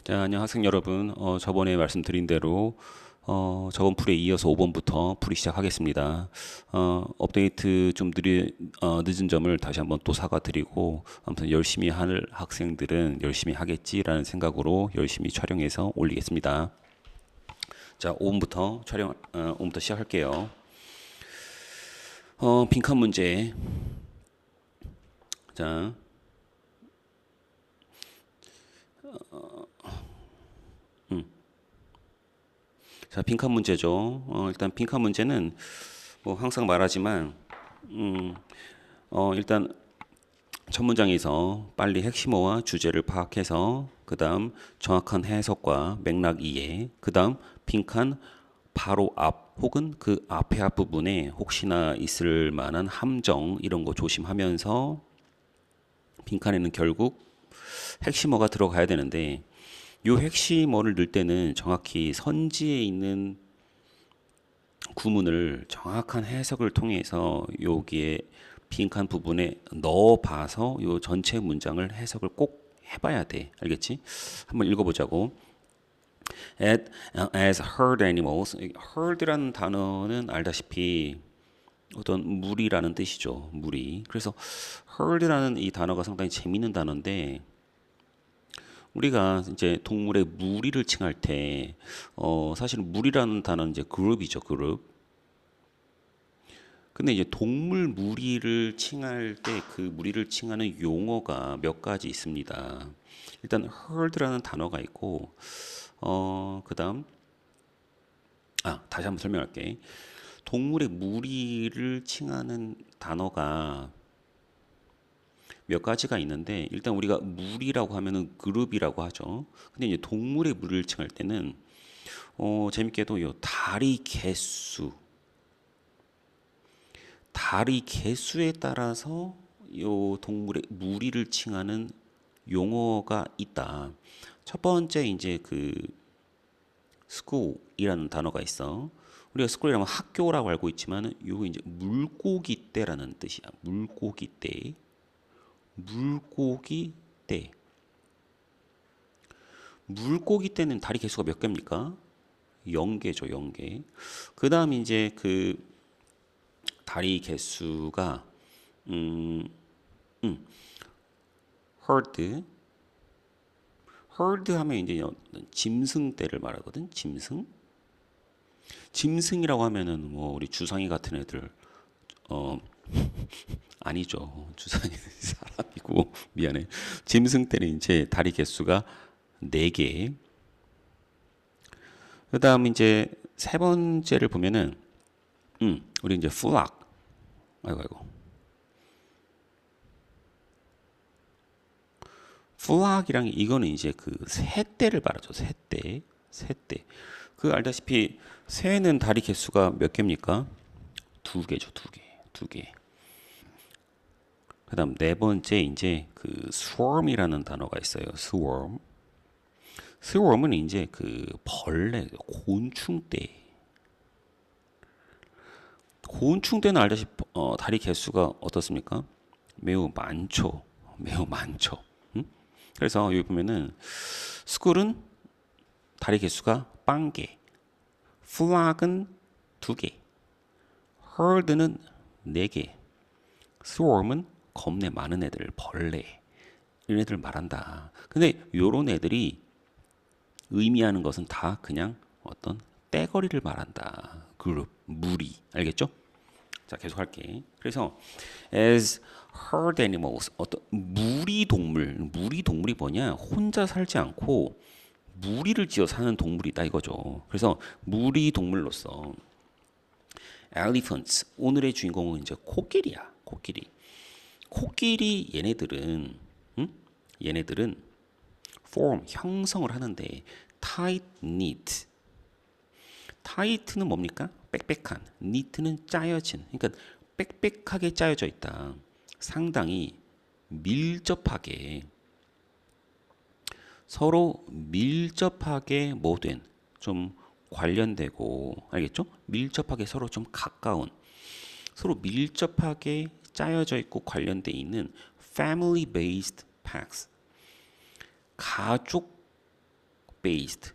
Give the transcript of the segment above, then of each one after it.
자, 안녕 학생 여러분. 저번에 말씀드린 대로 저번 풀에 이어서 5번부터 풀이 시작하겠습니다. 업데이트 좀 늦은 점을 다시 한번 또 사과드리고 아무튼 열심히 할 학생들은 열심히 하겠지라는 생각으로 열심히 촬영해서 올리겠습니다. 자, 5번부터 시작할게요. 빈칸 문제. 자, 자, 빈칸 문제죠. 일단 빈칸 문제는 뭐 항상 말하지만 일단 첫 문장에서 빨리 핵심어와 주제를 파악해서 그다음 정확한 해석과 맥락 이해, 그다음 빈칸 바로 앞 혹은 그 앞에 앞부분에 혹시나 있을 만한 함정 이런 거 조심하면서 빈칸에는 결국 핵심어가 들어가야 되는데 요 핵심어를 넣을 때는 정확히 선지에 있는 구문을 정확한 해석을 통해서 여기에 빈칸 부분에 넣어봐서 요 전체 문장을 해석을 꼭 해봐야 돼. 알겠지? 한번 읽어보자고. As herd animals. herd라는 단어는 알다시피 어떤 무리라는 뜻이죠. 무리. 그래서 herd라는 이 단어가 상당히 재밌는 단어인데 우리가 이제 동물의 무리를 칭할 때, 사실 무리라는 단어는 이제 그룹이죠, 그룹. 근데 이제 동물 무리를 칭할 때 그 무리를 칭하는 용어가 몇 가지 있습니다. 일단 herd라는 단어가 있고, 그다음, 다시 한번 설명할게. 동물의 무리를 칭하는 단어가 몇 가지가 있는데 일단 우리가 무리라고 하면은 그룹이라고 하죠. 근데 이제 동물의 무리를 칭할 때는 재밌게도 요 다리 개수에 따라서 요 동물의 무리를 칭하는 용어가 있다. 첫 번째 이제 그 school이라는 단어가 있어. 우리가 school이라면 학교라고 알고 있지만 요거 이제 물고기 떼라는 뜻이야. 물고기 떼. 물고기 떼. 물고기 떼는 다리 개수가 몇 개입니까? 0개죠, 0개. 그 다음 이제 그 다리 개수가 herd. herd 하면 이제 짐승 떼를 말하거든. 짐승이라고 하면은 뭐 우리 주상이 같은 애들 어 아니죠. 주상이 사람이고 미안해. 짐승 떼는 이제 다리 개수가 4개. 그다음 이제 세 번째를 보면은 우리 이제 flock. 아이고. flock이랑 이거는 이제 그 새떼를 말하죠. 새떼. 그 알다시피 새는 다리 개수가 몇 개입니까? 2개죠, 2개. 2개. 그다음 네 번째 이제 그 swarm이라는 단어가 있어요. swarm. swarm은 이제 그 벌레, 곤충떼. 곤충떼는 알다시피 다리 개수가 어떻습니까? 매우 많죠. 매우 많죠. 그래서 여기 보면은 스쿨은 다리 개수가 0개, 플락은 2개, herd는 4개, swarm은 겁내 많은 애들, 벌레 이런 애들 말한다. 근데 요런 애들이 의미하는 것은 다 그냥 어떤 떼거리를 말한다. 그룹, 무리. 알겠죠? 자, 계속 할게. 그래서 as herd animals 어떤 무리 동물이 뭐냐? 혼자 살지 않고 무리를 지어 사는 동물이다 이거죠. 그래서 무리 동물로서 elephants 오늘의 주인공은 이제 코끼리야. 코끼리 얘네들은 form 형성을 하는데 tight knit. tight는 뭡니까? 빽빽한. knit는 짜여진. 그러니까 빽빽하게 짜여져 있다. 상당히 밀접하게 서로 밀접하게 뭐된 좀 관련되고 알겠죠? 밀접하게 서로 좀 가까운 서로 밀접하게 짜여져 있고 관련돼 있는 family based packs 가족 based.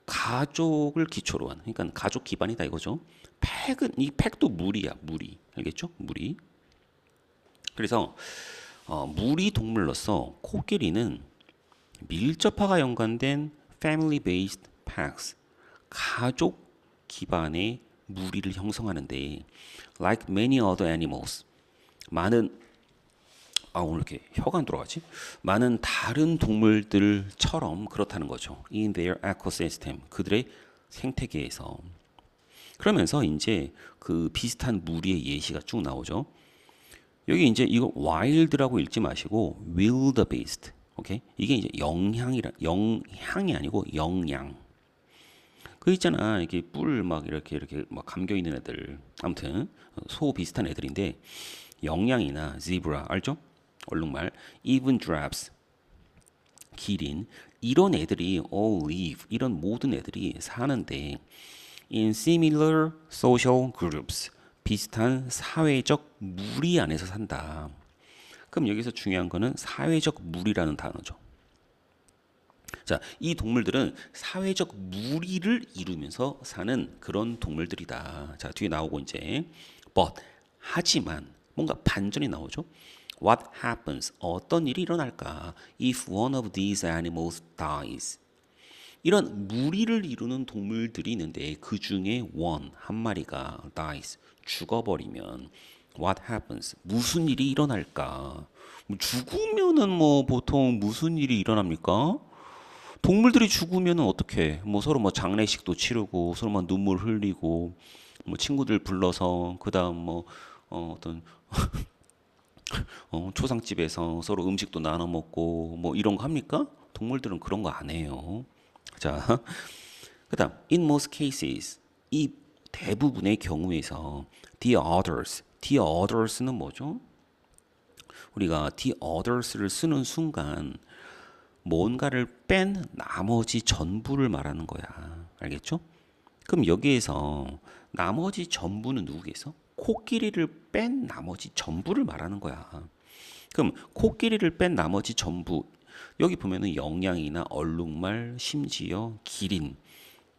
가족을 기초로 한. 그러니까 가족 기반이다 이거죠. 팩은 이 팩도 무리야, 무리. 알겠죠? 무리. 그래서 무리 동물로서 코끼리는 밀접화가 연관된 family based packs. 가족 기반의 무리를 형성하는데 like many other animals. 많은 오늘 이렇게 혀가 안 돌아가지? 많은 다른 동물들처럼 그렇다는 거죠. In their ecosystem. 그들의 생태계에서. 그러면서 이제 그 비슷한 무리의 예시가 쭉 나오죠. 여기 이제 이거 wild라고 읽지 마시고 wildebeest. 오케이? 이게 이제 영향이 아니고 영양. 그 있잖아. 이게 뿔 막 이렇게 막 감겨 있는 애들. 아무튼 소 비슷한 애들인데 영양이나 zebra 알죠? 얼룩말, even giraffes, 기린 이런 애들이 all live 이런 모든 애들이 사는데 in similar social groups 비슷한 사회적 무리 안에서 산다. 그럼 여기서 중요한 거는 사회적 무리라는 단어죠. 자, 이 동물들은 사회적 무리를 이루면서 사는 그런 동물들이다. 자, 뒤에 나오고 이제 but 하지만 뭔가 반전이 나오죠. What happens? 어떤 일이 일어날까? If one of these animals dies. 이런 무리를 이루는 동물들이 있는데 그 중에 한 마리가 dies, 죽어버리면 what happens? 무슨 일이 일어날까? 죽으면은 뭐 보통 무슨 일이 일어납니까? 동물들이 죽으면은 어떻게? 뭐 서로 뭐 장례식도 치르고 서로 막 눈물 흘리고 뭐 친구들 불러서 그다음 뭐 어떤 초상집에서 서로 음식도 나눠 먹고 뭐 이런 거 합니까? 동물들은 그런 거 안 해요. 자, 그다음 in most cases 이 대부분의 경우에서 the others는 뭐죠? 우리가 the others를 쓰는 순간 뭔가를 뺀 나머지 전부를 말하는 거야. 알겠죠? 그럼 여기에서 나머지 전부는 누구겠어? 코끼리를 뺀 나머지 전부를 말하는 거야. 그럼 코끼리를 뺀 나머지 전부 여기 보면은 영양이나 얼룩말, 심지어 기린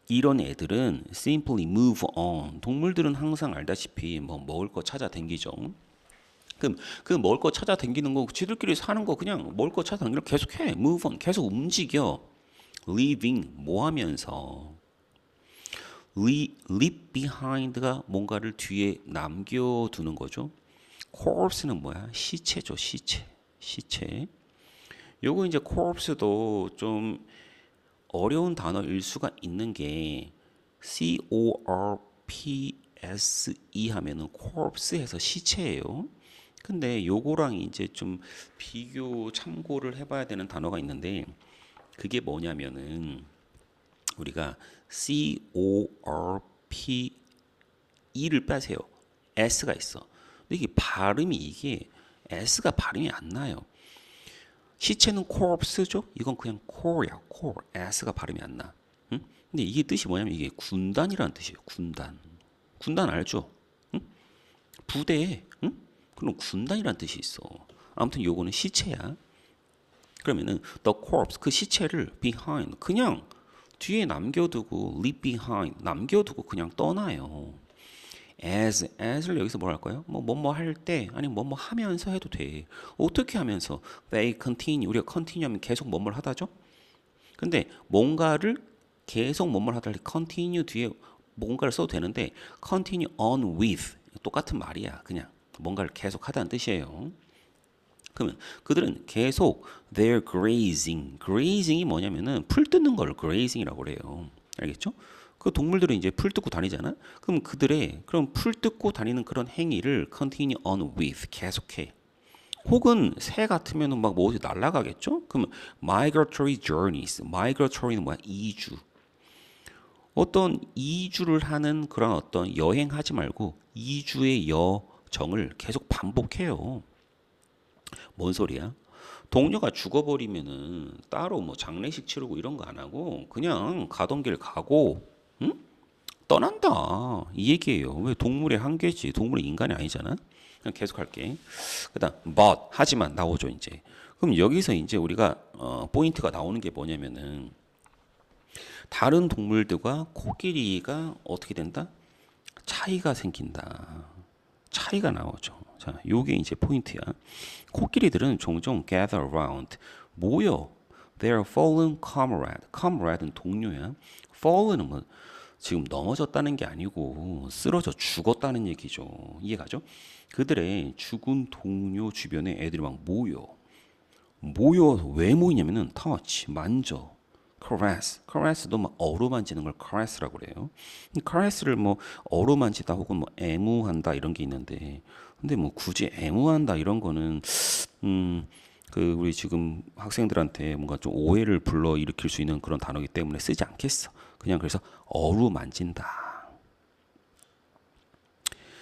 이런 애들은 simply move on. 동물들은 항상 알다시피 뭐 먹을 거 찾아 댕기죠. 그럼 그 먹을 거 찾아 댕기는 거 지들끼리 사는 거 그냥 먹을 거 찾아 댕기는 거 계속해. move on. 계속 움직여. living 뭐 하면서 leave behind가 뭔가를 뒤에 남겨두는 거죠. corpse는 뭐야? 시체죠, 시체. 요거 이제 corpse도 좀 어려운 단어일 수가 있는 게 corpse 하면은 corpse에서 시체예요. 근데 요거랑 이제 좀 비교 참고를 해봐야 되는 단어가 있는데 그게 뭐냐면은 우리가 corp를 빼세요. s가 있어. 근데 이게 발음이 이게 s가 발음이 안 나요. 시체는 corpse죠? 이건 그냥 core야, core. s가 발음이 안 나. 응? 근데 이게 뜻이 뭐냐면 이게 군단이라는 뜻이에요. 군단. 군단 알죠? 응? 부대. 응? 그럼 군단이라는 뜻이 있어. 아무튼 요거는 시체야. 그러면은 the corpse 그 시체를 behind 그냥 뒤에 남겨두고 leave behind 남겨두고 그냥 떠나요. as를 여기서 뭘 할까요? 뭐뭐 할 때 아니면 뭐뭐 하면서 해도 돼. 어떻게 하면서? They continue 우리가 continue 하면 계속 뭐뭘 하다죠? 근데 뭔가를 계속 뭐뭘 하다 continue 뒤에 뭔가를 써도 되는데 continue on with 똑같은 말이야. 그냥 뭔가를 계속 하다는 뜻이에요. 그러면 그들은 계속 they're grazing이 뭐냐면은 풀 뜯는 걸 grazing이라고 그래요. 알겠죠? 그 동물들은 이제 풀 뜯고 다니잖아. 그럼 그럼 풀 뜯고 다니는 그런 행위를 continue on with 계속해. 혹은 새 같으면은 막 뭐 어디 날아가겠죠? 그러면 migratory는 뭐야? 이주. 어떤 이주를 하는 그런 어떤 여행하지 말고 이주의 여정을 계속 반복해요. 뭔 소리야? 동료가 죽어버리면은 따로 뭐 장례식 치르고 이런 거 안 하고 그냥 가던 길 가고 응? 떠난다 이 얘기예요. 왜 동물의 한계지. 동물은 인간이 아니잖아. 그냥 계속 할게. 그다음 but 하지만 나오죠 이제. 그럼 여기서 이제 우리가 포인트가 나오는 게 뭐냐면은 다른 동물들과 코끼리가 어떻게 된다? 차이가 생긴다. 차이가 나오죠. 자, 요게 이제 포인트야. 코끼리들은 종종 gather around, 모여. Their fallen comrade. comrade는 동료야. fallen은 뭐 지금 넘어졌다는 게 아니고 쓰러져 죽었다는 얘기죠. 이해가죠? 그들의 죽은 동료 주변에 애들이 막 모여. 모여 왜 모이냐면은 touch, 만져. caress, caress도 막 어루만지는 걸 caress라고 그래요. caress를 뭐 어루만지다 혹은 뭐 애무한다 이런 게 있는데, 근데 뭐 굳이 애무한다 이런 거는 그 우리 지금 학생들한테 뭔가 좀 오해를 불러 일으킬 수 있는 그런 단어이기 때문에 쓰지 않겠어. 그냥 그래서 어루만진다.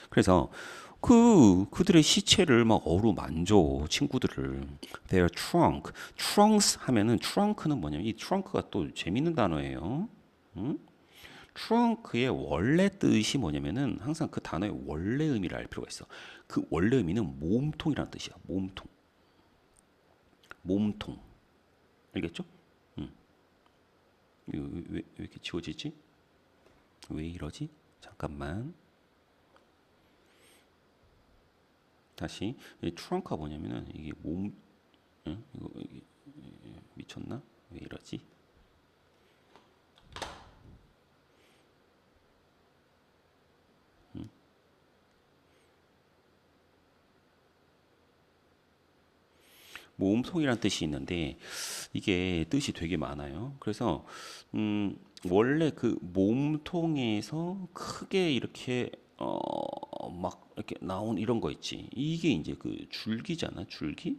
그래서 그들의 시체를 막 어루만져 친구들을. Their trunk, trunks 하면은 trunk는 뭐냐면 이 trunk가 또 재밌는 단어예요. 응? trunk의 원래 뜻이 뭐냐면은 항상 그 단어의 원래 의미를 알 필요가 있어. 그 원래 의미는 몸통이라는 뜻이야. 몸통, 몸통. 알겠죠? 응. 왜 이렇게 지워지지? 왜 이러지? 잠깐만. 다시 이 트렁크가 뭐냐면은 이게 몸, 응? 이게 미쳤나? 왜 이러지? 몸통이란 뜻이 있는데 이게 뜻이 되게 많아요. 그래서 원래 그 몸통에서 크게 이렇게 막 이렇게 나온 이런 거 있지. 이게 이제 그 줄기잖아, 줄기.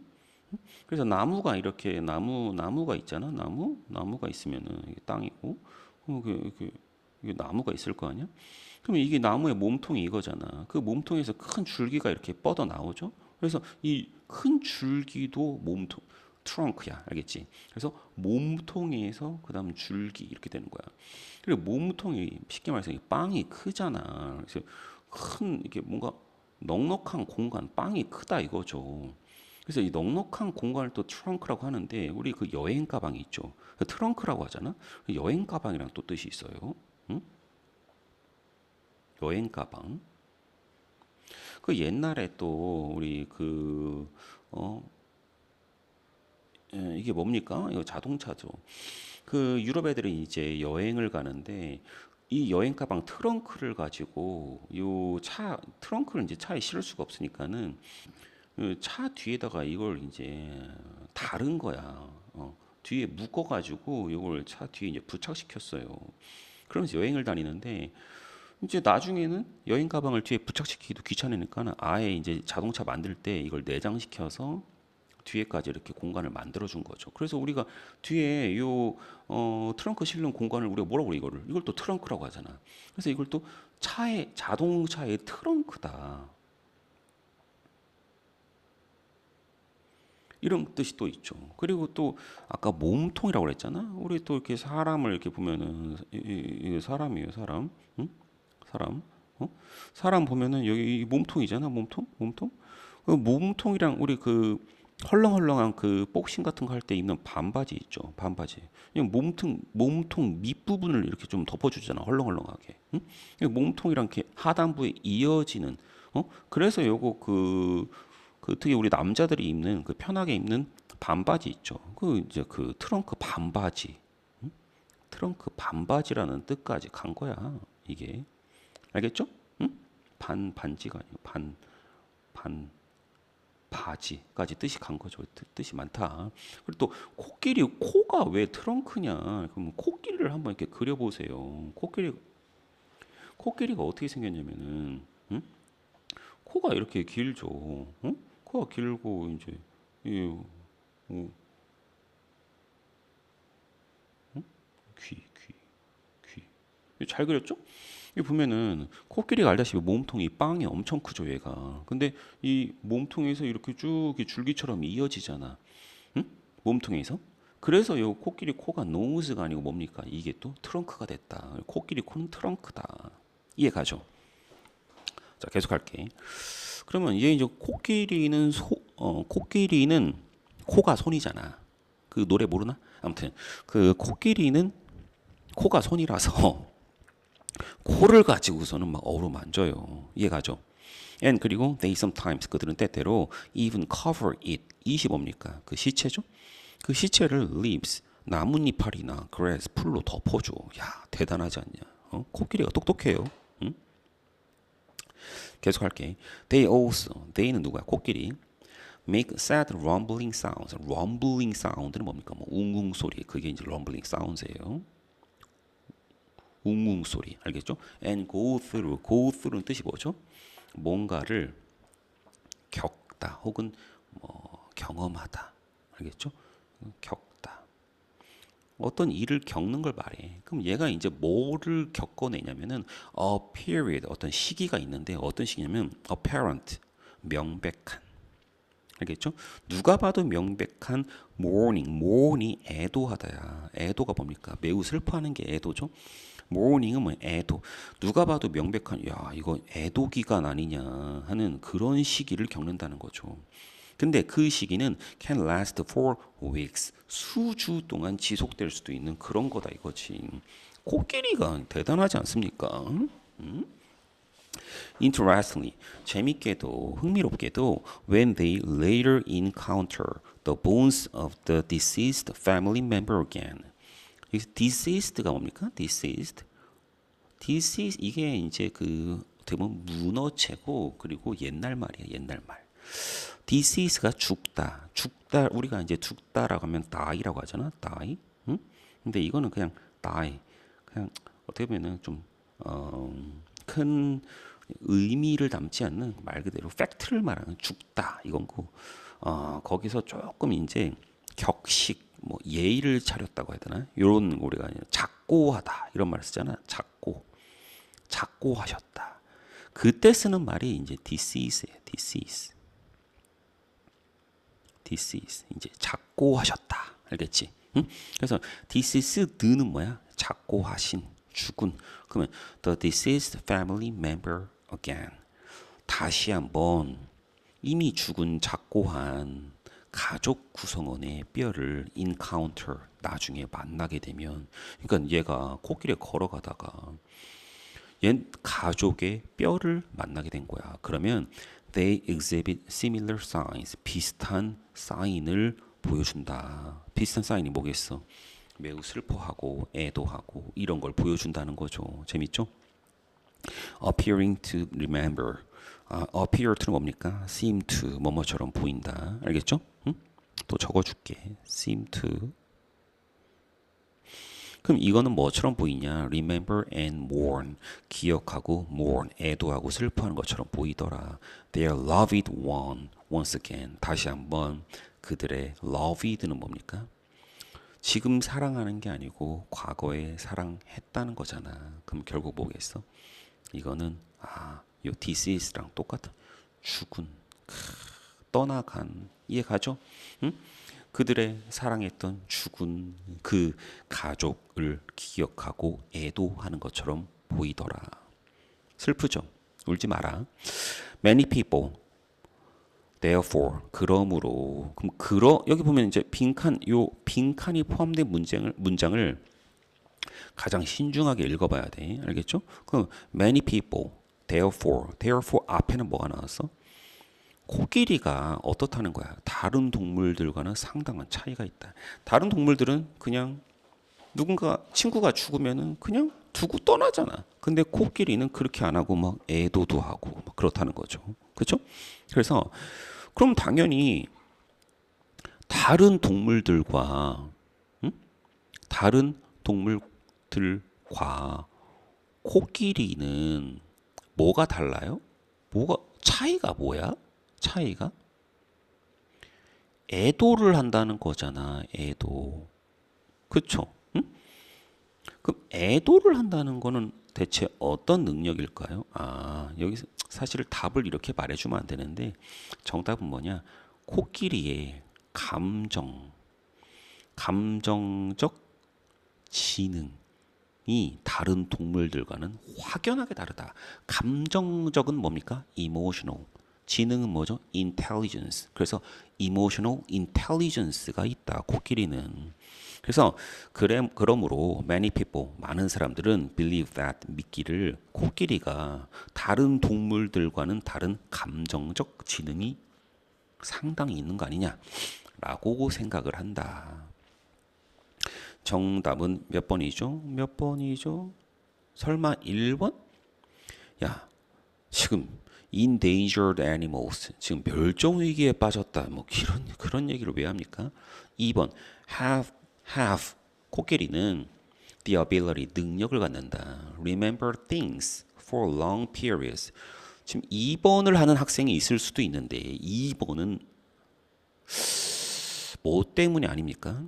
그래서 나무가 이렇게 나무가 있잖아. 나무가 있으면은 이게 땅이고, 이게 나무가 있을 거 아니야? 그러면 이게 나무의 몸통이 이거잖아. 그 몸통에서 큰 줄기가 이렇게 뻗어 나오죠. 그래서 이 큰 줄기도 몸통, 트렁크야, 알겠지? 그래서 몸통에서 그다음 줄기 이렇게 되는 거야. 그리고 몸통이 쉽게 말해서 빵이 크잖아. 그래서 큰 이게 뭔가 넉넉한 공간, 빵이 크다 이거죠. 그래서 이 넉넉한 공간을 또 트렁크라고 하는데 우리 그 여행 가방이 있죠. 트렁크라고 하잖아. 여행 가방이랑 또 뜻이 있어요. 응? 여행 가방. 그 옛날에 또 우리 어, 이게 뭡니까? 이거 자동차죠. 그 유럽 애들이 이제 여행을 가는데 이 여행 가방 트렁크를 가지고 요 차 트렁크를 이제 차에 실을 수가 없으니까는 그차 뒤에다가 이걸 이제 다른 거야. 뒤에 묶어가지고 이걸 차 뒤에 이제 부착시켰어요. 그러면서 여행을 다니는데 이제 나중에는 여행 가방을 뒤에 부착시키기도 귀찮으니까 아예 이제 자동차 만들 때 이걸 내장시켜서 뒤에까지 이렇게 공간을 만들어 준 거죠. 그래서 우리가 뒤에 트렁크 실는 공간을 우리가 뭐라고 그래 이거를 이걸 또 트렁크라고 하잖아. 그래서 이걸 또 차의 자동차의 트렁크다. 이런 뜻이 또 있죠. 그리고 또 아까 몸통이라고 그랬잖아. 우리 또 이렇게 사람을 이렇게 보면은 사람이에요, 사람. 응? 사람. 사람 보면은 여기 몸통이잖아, 몸통, 몸통. 그 몸통이랑 우리 그 헐렁헐렁한 그 복싱 같은 거 할 때 입는 반바지 있죠, 반바지. 그냥 몸통 밑부분을 이렇게 좀 덮어주잖아, 헐렁헐렁하게. 응? 몸통이랑 이렇게 하단부에 이어지는. 그래서 요거 그 특히 우리 남자들이 입는 그 편하게 입는 반바지 있죠. 그 이제 그 트렁크 반바지, 트렁크 반바지라는 뜻까지 간 거야. 이게 알겠죠? 응? 반지가 아니고 반 바지까지 뜻이 간 거죠. 뜻이 많다. 그리고 또 코끼리 코가 왜 트렁크냐? 그럼 코끼리를 한번 이렇게 그려보세요. 코끼리가 어떻게 생겼냐면은 응? 코가 이렇게 길죠. 응? 코가 길고 이제 이 어, 귀. 잘 그렸죠? 이 보면은 코끼리가 알다시피 몸통이 빵이 엄청 크죠, 얘가. 근데 이 몸통에서 이렇게 쭉 줄기처럼 이어지잖아. 응? 몸통에서. 그래서 요 코끼리 코가 노즈가 아니고 뭡니까? 이게 또 트렁크가 됐다. 코끼리 코는 트렁크다. 이해 가죠? 자, 계속 할게. 그러면 얘 이제 코끼리는 코가 손이잖아. 그 노래 모르나? 아무튼 그 코끼리는 코가 손이라서 코를 가지고서는 막 어루만져요. 이해가죠? And 그리고 they sometimes 그들은 때때로 even cover it. 이시 뭡니까? 그 시체죠? 그 시체를 leaves 나뭇잎알이나 grass 풀로 덮어줘. 야 대단하지 않냐? 코끼리가 똑똑해요. 응? 계속 할게. They also they는 누구야? 코끼리. Make sad rumbling sounds. rumbling sound는 뭡니까? 뭐 웅웅 소리. 그게 이제 rumbling sounds예요. 웅웅 소리. 알겠죠? And go through. go through는 뜻이 뭐죠? 뭔가를 겪다 혹은 뭐 경험하다. 알겠죠? 겪다. 어떤 일을 겪는 걸 말해. 그럼 얘가 이제 뭐를 겪어내냐면은 a period 어떤 시기가 있는데 어떤 시기냐면 apparent 명백한. 알겠죠? 누가 봐도 명백한 mourning이 애도하다야. 애도가 뭡니까? 매우 슬퍼하는 게 애도죠. mourning은 뭐 애도. 누가 봐도 명백한 야 이거 애도 기간 아니냐 하는 그런 시기를 겪는다는 거죠. 근데 그 시기는 can last for weeks. 수주 동안 지속될 수도 있는 그런 거다 이거지. 코끼리가 대단하지 않습니까? Interestingly, 재밌게도 흥미롭게도 when they later encounter the bones of the deceased family member again. deceased가 뭡니까? deceased. deceased 이게 이제 그 어떻게 보면 문어체고 그리고 옛날 말이야 옛날 말. deceased가 죽다. 죽다 우리가 이제 죽다라고 하면 die라고 하잖아. die. 응? 근데 이거는 그냥 die. 그냥 어떻게 보면은 좀 큰 의미를 담지 않는 말 그대로 팩트를 말하는 죽다 이건고 거기서 조금 이제 격식 뭐 예의를 차렸다고 해야 되나 이런 우리가 작고하다 이런 말을 쓰잖아. 작고하셨다. 그때 쓰는 말이 이제 decease예요. decease 이제 작고하셨다. 알겠지? 응? 그래서 deceased는 뭐야? 작고하신 죽은. 그러면 the deceased family member again. 다시 한번 이미 죽은 작고한 가족 구성원의 뼈를 encounter 나중에 만나게 되면 그러니까 얘가 코끼리에 걸어가다가 얘 가족의 뼈를 만나게 된 거야. 그러면 they exhibit similar signs. 비슷한 사인을 보여준다. 비슷한 사인이 뭐겠어? 매우 슬퍼하고 애도하고 이런 걸 보여준다는 거죠. 재밌죠? appearing to remember. appear to는 뭡니까? seem to 뭐뭐처럼 보인다. 알겠죠? 응? 또 적어줄게. seem to. 그럼 이거는 뭐처럼 보이냐? remember and mourn. 기억하고 mourn. 애도하고 슬퍼하는 것처럼 보이더라. Their loved one once again. 다시 한번 그들의 loved는 뭡니까? 지금 사랑하는 게 아니고 과거에 사랑했다는 거잖아. 그럼 결국 뭐겠어? 이거는 요 deceased랑 똑같아. 죽은, 떠나간. 이해가죠? 응? 그들의 사랑했던 죽은 그 가족을 기억하고 애도하는 것처럼 보이더라. 슬프죠? 울지 마라. Many people therefore 그러므로 그럼 여기 보면 이제 빈칸이 포함된 문장을 가장 신중하게 읽어봐야 돼. 알겠죠? 그럼 many people therefore 앞에는 뭐가 나왔어? 코끼리가 어떻다는 거야? 다른 동물들과는 상당한 차이가 있다. 다른 동물들은 그냥 누군가 친구가 죽으면은 그냥 두고 떠나잖아. 근데 코끼리는 그렇게 안 하고 막 애도도 하고 막 그렇다는 거죠. 그렇죠? 그래서 그럼 당연히 다른 동물들과 다른 동물들과 코끼리는 뭐가 달라요? 뭐가 차이가 뭐야? 차이가 애도를 한다는 거잖아. 애도. 그렇죠? 응? 그럼 애도를 한다는 거는 대체 어떤 능력일까요? 여기서 사실 답을 이렇게 말해주면 안 되는데 정답은 뭐냐? 코끼리의 감정적 지능이 다른 동물들과는 확연하게 다르다. 감정적은 뭡니까? emotional. 지능은 뭐죠? intelligence. 그래서 emotional intelligence가 있다. 코끼리는. 그래서 그러므로 many people, 많은 사람들은 believe that, 믿기를 코끼리가 다른 동물들과는 다른 감정적 지능이 상당히 있는 거 아니냐라고 생각을 한다. 정답은 몇 번이죠? 몇 번이죠? 설마 1번? 야, 지금 endangered animals, 지금 멸종 위기에 빠졌다. 뭐 그런 얘기를 왜 합니까? 2번 have 코끼리는 the ability, 능력을 갖는다. remember things for long periods. 지금 2번을 하는 학생이 있을 수도 있는데 2번은 뭐 때문이 아닙니까?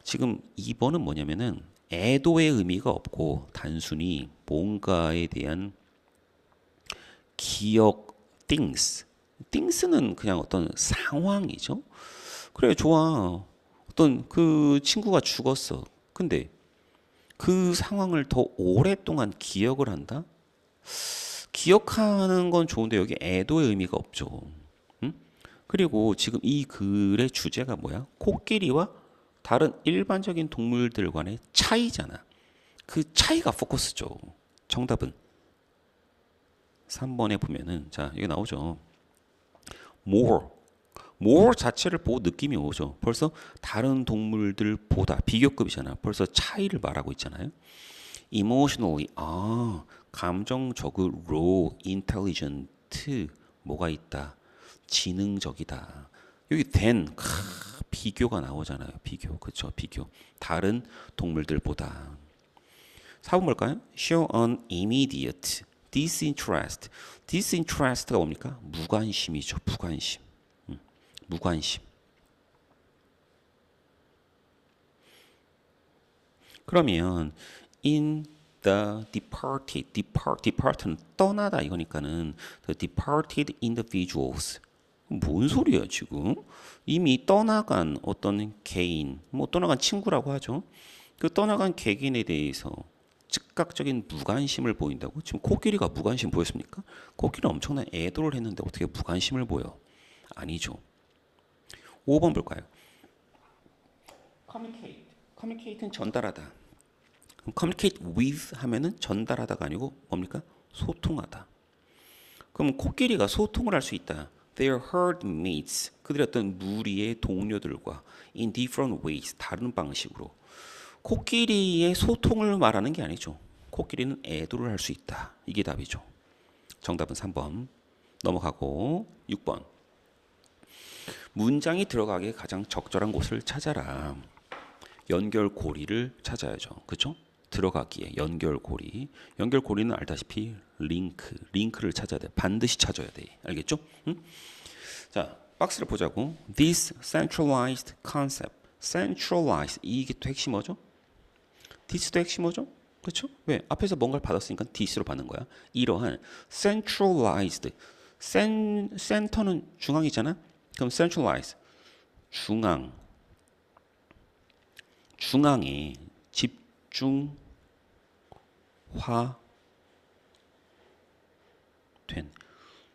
지금 2번은 뭐냐면은 애도의 의미가 없고 단순히 뭔가에 대한 기억 things는 그냥 어떤 상황이죠. 그래 좋아. 어떤 그 친구가 죽었어. 근데 그 상황을 더 오랫동안 기억을 한다? 기억하는 건 좋은데 여기 애도의 의미가 없죠. 응? 그리고 지금 이 글의 주제가 뭐야? 코끼리와 다른 일반적인 동물들 간의 차이잖아. 그 차이가 포커스죠. 정답은 3번에 보면은 자 여기 나오죠. more 자체를 보고 느낌이 오죠. 벌써 다른 동물들보다 비교급이잖아. 벌써 차이를 말하고 있잖아요. emotionally, 감정적으로 intelligent, 뭐가 있다. 지능적이다. 여기 than, 비교가 나오잖아요. 비교, 그렇죠? 비교. 다른 동물들보다. 4번 볼까요? show an immediate disinterest. disinterest가 뭡니까? 무관심이죠. 무관심. 무관심. 그러면 in the depart는 떠나다 이거니까는 the departed individuals. 뭔 소리야 지금? 이미 떠나간 어떤 개인, 뭐 떠나간 친구라고 하죠. 그 떠나간 개인에 대해서 즉각적인 무관심을 보인다고? 지금 코끼리가 무관심 보였습니까? 코끼리는 엄청난 애도를 했는데 어떻게 무관심을 보여? 아니죠. 5번 볼까요? communicate는 전달하다. communicate with 하면은 전달하다가 아니고 뭡니까? 소통하다. 그럼 코끼리가 소통을 할 수 있다. Their herd mates, 그들의 어떤 무리의 동료들과 in different ways, 다른 방식으로. 코끼리의 소통을 말하는 게 아니죠. 코끼리는 애도를 할 수 있다. 이게 답이죠. 정답은 3번. 넘어가고 6번. 문장이 들어가기에 가장 적절한 곳을 찾아라. 연결고리를 찾아야죠. 그렇죠? 들어가기에 연결고리. 연결고리는 알다시피 링크를 찾아야 돼. 반드시 찾아야 돼. 알겠죠? 응? 자, 박스를 보자고. This centralized concept. centralized. 이게 또 핵심 뭐죠? this도 핵심 뭐죠? 그렇죠? 왜? 앞에서 뭔가를 받았으니까 this로 받는 거야. 이러한 centralized. 센터는 중앙이잖아. 그럼 centralized. 중앙에 집중화된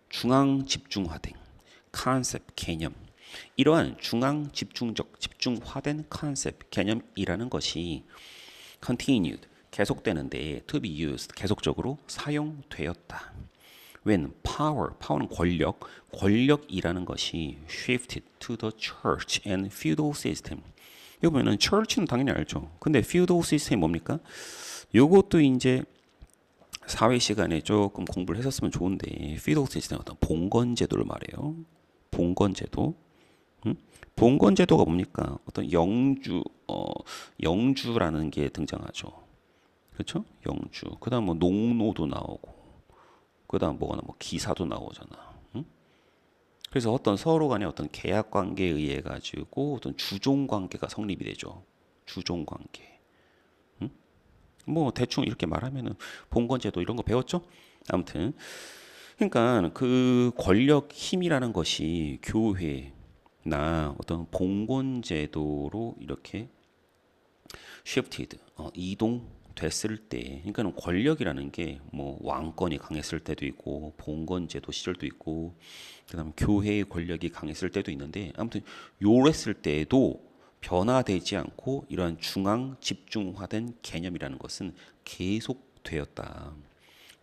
중앙 집중화된 컨셉 개념. 이러한 중앙 집중화된 컨셉 개념이라는 것이 continued 계속되는데 to be used 계속적으로 사용되었다. when power는 권력이라는 것이 shifted to the church and feudal system. 여기 보면은 church는 당연히 알죠. 근데 feudal system이 뭡니까? 요것도 이제 사회 시간에 조금 공부를 했었으면 좋은데 feudal system 어떤 봉건제도를 말해요. 봉건제도. 봉건제도가 뭡니까? 어떤 영주라는 게 등장하죠. 그렇죠? 영주. 그다음 뭐 농노도 나오고. 그다음 뭐가 뭐 기사도 나오잖아. 그래서 어떤 서로 간의 어떤 계약 관계에 의해 가지고 어떤 주종 관계가 성립이 되죠. 주종 관계. 뭐 대충 이렇게 말하면은 봉건제도 이런 거 배웠죠? 아무튼 그러니까 그 권력 힘이라는 것이 교회나 어떤 봉건제도로 이렇게 shifted 이동 됐을 때, 그러니까 권력이라는 게 뭐 왕권이 강했을 때도 있고 봉건제도 시절도 있고 그다음 교회의 권력이 강했을 때도 있는데 아무튼 요랬을 때에도 변화되지 않고 이러한 중앙 집중화된 개념이라는 것은 계속되었다.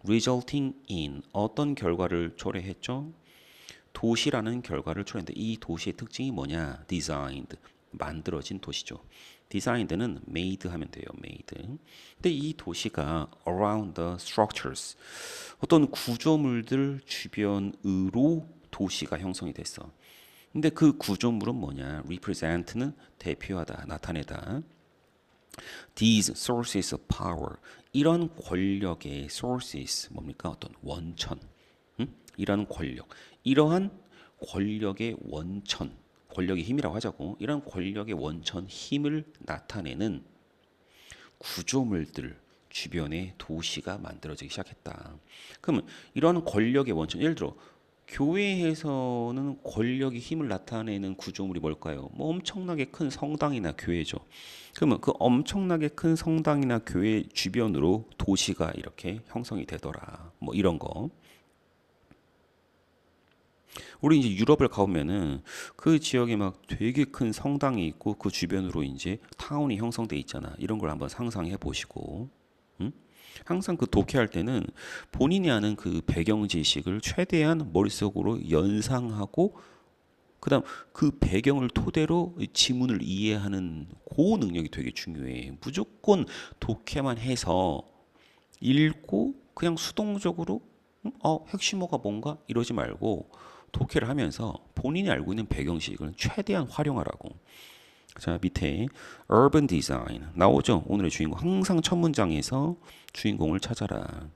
resulting in 어떤 결과를 초래했죠? 도시라는 결과를 초래했는데 이 도시의 특징이 뭐냐? designed 만들어진 도시죠. designed는 made 하면 돼요. made. 근데 이 도시가 around the structures 어떤 구조물들 주변으로 도시가 형성이 됐어. 근데 그 구조물은 뭐냐? represent는 대표하다, 나타내다. These sources of power 이런 권력의 sources 뭡니까? 어떤 원천. 이런 권력. 이러한 권력의 원천, 권력의 힘이라고 하자고. 이런 권력의 원천 힘을 나타내는 구조물들 주변에 도시가 만들어지기 시작했다. 그러면 이런 권력의 원천, 예를 들어 교회에서는 권력의 힘을 나타내는 구조물이 뭘까요? 뭐 엄청나게 큰 성당이나 교회죠. 그러면 그 엄청나게 큰 성당이나 교회 주변으로 도시가 이렇게 형성이 되더라. 뭐 이런 거. 우리 이제 유럽을 가보면은 그 지역에 막 되게 큰 성당이 있고 그 주변으로 이제 타운이 형성돼 있잖아. 이런 걸 한번 상상해 보시고. 응? 항상 그 독해할 때는 본인이 아는 그 배경 지식을 최대한 머릿속으로 연상하고 그다음 그 배경을 토대로 지문을 이해하는 그 능력이 되게 중요해. 무조건 독해만 해서 읽고 그냥 수동적으로 핵심어가 뭔가 이러지 말고 독해를 하면서 본인이 알고 있는 배경 지식을 최대한 활용하라고. 자, 밑에 urban design 나오죠. 오늘의 주인공 항상 첫 문장에서 주인공을 찾아라.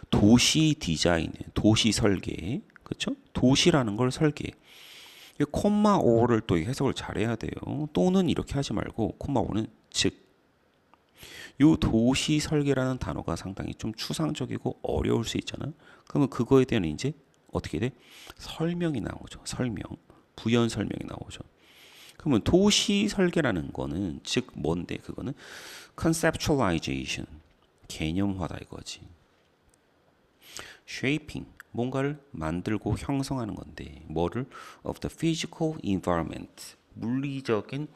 도시 디자인, 도시 설계, 그렇죠? 도시라는 걸 설계. 이 콤마 오를 또 해석을 잘해야 돼요. 또는 이렇게 하지 말고 콤마 오는 즉. 이 도시 설계라는 단어가 상당히 좀 추상적이고 어려울 수 있잖아. 그러면 그거에 대한 이제 어떻게 돼? 설명이 나오죠. 설명, 부연 설명이 나오죠. 그러면 도시 설계라는 거는 즉 뭔데? 그거는 conceptualization, 개념화다 이거지. shaping, 뭔가를 만들고 형성하는 건데 뭐를? of the physical environment, 물리적인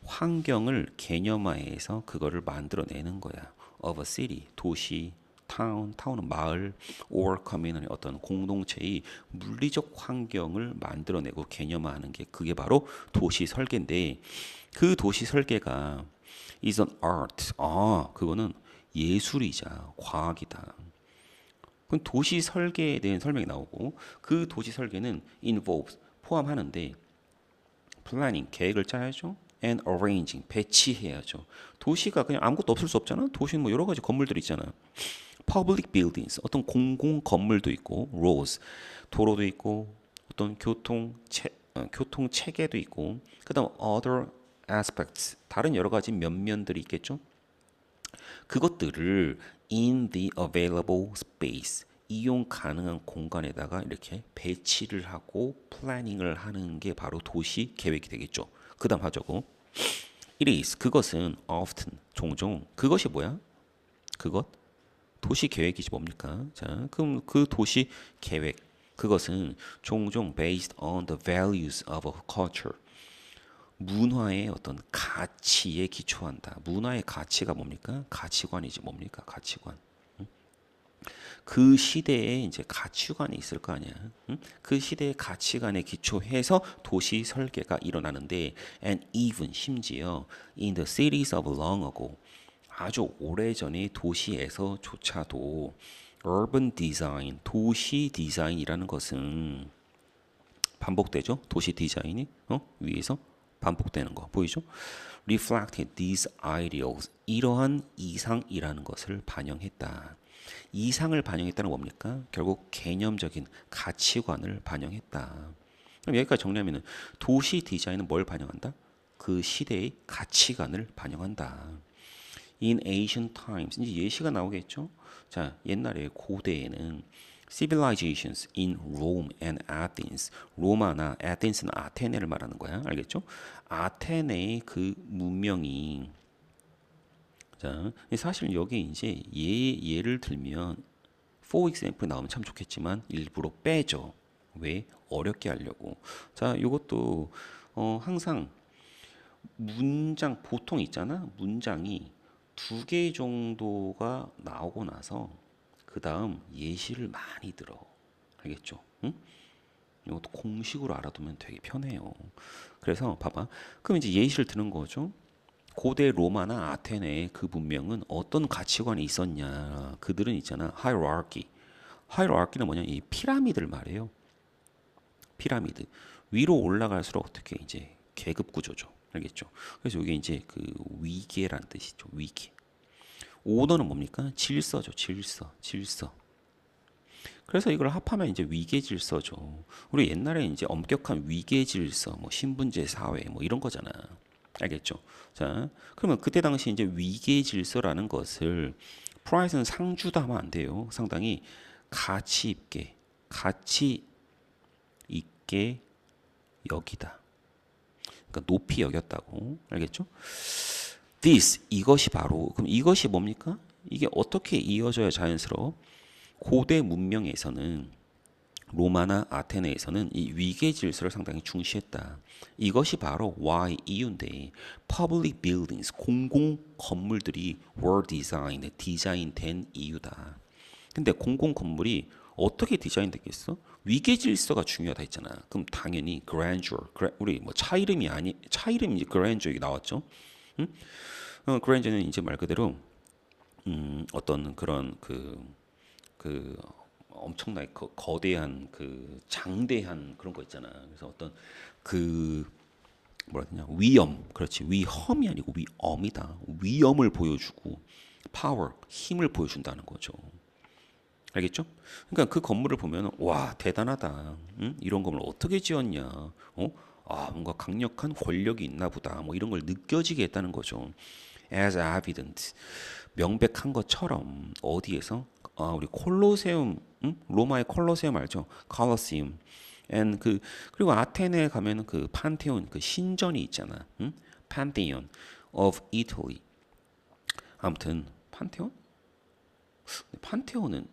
환경을 개념화해서 그거를 만들어내는 거야. of a city, 도시, town, town은 마을, or community, 어떤 공동체의 물리적 환경을 만들어내고 개념화하는 게 그게 바로 도시 설계인데 그 도시 설계가 is an art. 그거는 예술이자 과학이다. 그럼 도시 설계에 대한 설명이 나오고 그 도시 설계는 involves 포함하는데 planning 계획을 짜야죠. and arranging 배치해야죠. 도시가 그냥 아무것도 없을 수 없잖아. 도시는 뭐 여러 가지 건물들이 있잖아. public buildings 어떤 공공 건물도 있고 roads 도로도 있고 어떤 교통 체계도 있고 그다음 other aspects 다른 여러 가지 면면들이 있겠죠. 그것들을 in the available space 이용 가능한 공간에다가 이렇게 배치를 하고 플래닝을 하는 게 바로 도시 계획이 되겠죠. 그다음 하자고. It is 그것은 often 종종 그것이 뭐야? 그것 도시 계획이지 뭡니까? 자, 그럼 그 도시 계획 그것은 종종 based on the values of a culture 문화의 어떤 가치에 기초한다. 문화의 가치가 뭡니까? 가치관이지 뭡니까? 가치관. 그 시대에 이제 가치관이 있을 거 아니야. 응? 그 시대의 가치관에 기초해서 도시 설계가 일어나는데 and even 심지어 in the cities of long ago 아주 오래전의 도시에서조차도 urban design, 도시 디자인이라는 것은 반복되죠. 도시 디자인이 위에서 반복되는 거 보이죠? reflected these ideals 이러한 이상이라는 것을 반영했다. 이상을 반영했다는 뭡니까? 결국 개념적인 가치관을 반영했다. 그럼 여기까지 정리하면 도시 디자인은 뭘 반영한다? 그 시대의 가치관을 반영한다. In ancient times 이제 예시가 나오겠죠. 자 옛날에 고대에는 civilizations in Rome and Athens. 로마나 아테네스는 아테네를 말하는 거야. 알겠죠? 아테네의 그 문명이 자, 사실 여기 이제 예를 들면 for example 나오면 참 좋겠지만 일부러 빼죠. 왜? 어렵게 하려고. 자, 이것도 항상 문장 보통 있잖아. 문장이 두 개 정도가 나오고 나서 그 다음 예시를 많이 들어. 알겠죠? 응? 이것도 공식으로 알아두면 되게 편해요. 그래서 봐봐. 그럼 이제 예시를 드는 거죠. 고대 로마나 아테네의 그 문명은 어떤 가치관이 있었냐. 그들은 있잖아. 하이라르키. 하이라르키는 뭐냐? 이 피라미드를 말해요. 피라미드. 위로 올라갈수록 어떻게 이제 계급 구조죠. 알겠죠? 그래서 이게 이제 그 위계란 뜻이죠. 위계. 오더는 뭡니까? 질서죠. 질서. 질서. 그래서 이걸 합하면 이제 위계 질서죠. 우리 옛날에 이제 엄격한 위계 질서, 뭐 신분제 사회, 뭐 이런 거잖아. 알겠죠? 자, 그러면 그때 당시 이제 위계 질서라는 것을 프라이스는 상주도 하면 안 돼요. 상당히 가치 있게 여기다. 그러니까 높이 여겼다고. 알겠죠? This, 이것이 바로, 그럼 이것이 뭡니까? 이게 어떻게 이어져야 자연스러워? 고대 문명에서는 로마나 아테네에서는 이 위계 질서를 상당히 중시했다. 이것이 바로 why 이유인데 public buildings 공공 건물들이 were designed 디자인된 이유다. 근데 공공 건물이 어떻게 디자인됐겠어? 위계 질서가 중요하다 했잖아. 그럼 당연히 grandeur, 우리 뭐 차 이름이 이제 grandeur 나왔죠. 응? grandeur는 이제 말 그대로 어떤 그런 그 엄청나게 거대한 그 장대한 그런 거 있잖아. 그래서 어떤 그 뭐라 해야 되냐 위엄, 그렇지, 위험이 아니고 위엄이다. 위엄을 보여주고 파워, 힘을 보여준다는 거죠. 알겠죠? 그러니까 그 건물을 보면 와 대단하다. 응? 이런 건물 어떻게 지었냐? 뭔가 강력한 권력이 있나 보다. 뭐 이런 걸 느껴지게 했다는 거죠. As evident, 명백한 것처럼 어디에서? 우리 콜로세움, 응? 로마의 콜로세움 알죠? 콜로세움. And 그리고 아테네에 가면은 그 판테온, 그 신전이 있잖아. 응? Pantheon of Italy. 아무튼 판테온? 판테온은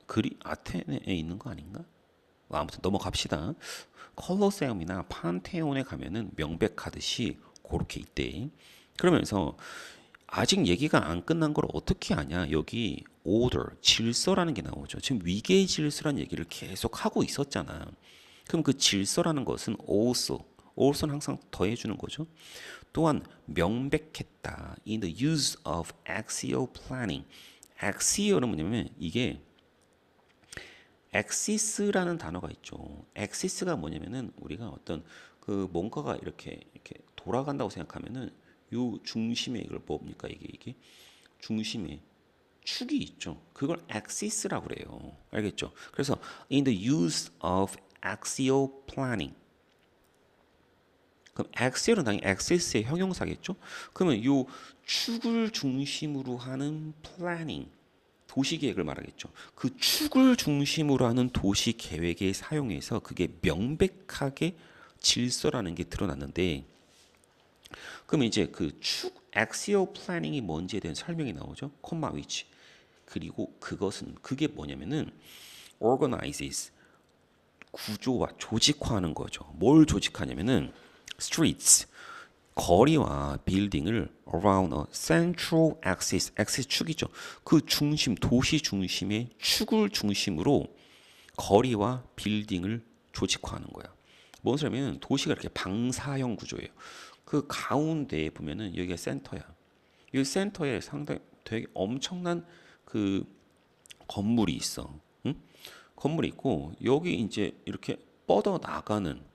그리 아테네에 있는 거 아닌가? 아무튼 넘어갑시다. 콜로세움이나 판테온에 가면은 명백하듯이 그렇게 있대. 그러면서 아직 얘기가 안 끝난 걸 어떻게 아냐? 여기 order, 질서라는 게 나오죠. 지금 위계 질서라는 얘기를 계속 하고 있었잖아. 그럼 그 질서라는 것은 also는 항상 더해주는 거죠. 또한 명백했다. In the use of axial planning. axial은 뭐냐면 이게 엑시스라는 단어가 있죠. 엑시스가 뭐냐면은 우리가 어떤 그 뭔가가 이렇게 돌아간다고 생각하면은 요 중심에 이걸 뭡니까 이게 중심에 축이 있죠. 그걸 엑시스라고 그래요. 알겠죠? 그래서 in the use of axial planning. 그럼 axial은 당연히 axis의 형용사겠죠? 그러면 요 축을 중심으로 하는 planning 도시계획을 말하겠죠. 그 축을 중심으로 하는 도시계획에 사용해서 그게 명백하게 질서라는 게 드러났는데 그럼 이제 그 축 axial planning이 뭔지에 대한 설명이 나오죠. 콤마 위치. 그리고 그게 뭐냐면은 organizes 구조화 조직화하는 거죠. 뭘 조직하냐면은 streets 거리와 빌딩을 around a central axis, axis 축이죠. 그 중심, 도시 중심의 축을 중심으로 거리와 빌딩을 조직화하는 거야. 뭔 소리냐면 도시가 이렇게 방사형 구조예요. 그 가운데에 보면은 여기가 센터야. 이 센터에 상당히 되게 엄청난 그 건물이 있어. 응? 건물이 있고 여기 이제 이렇게 뻗어 나가는